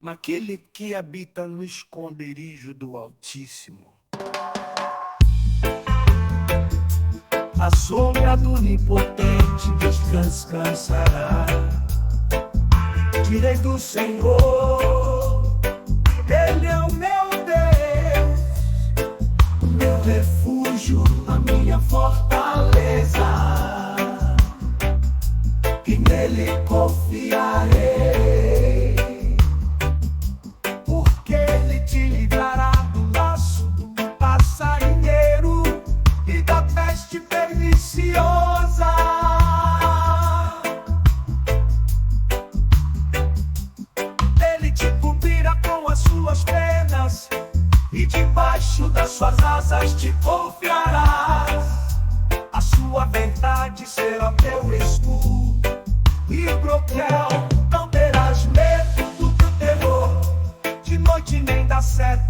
naquele que habita no esconderijo do Altíssimo. A sombra do Onipotente descansará. Direi do Senhor, Ele é o meu Deus, o meu refúgio, a minha fortaleza, e nele confiarei, porque Ele te livrará do laço do passarinheiro e da peste perniciosa. Ele te cobrirá com as suas penas e debaixo das suas asas te confiarás. A sua verdade será teu escudo e broquel. Não terás medo do terror de noite, nem da seta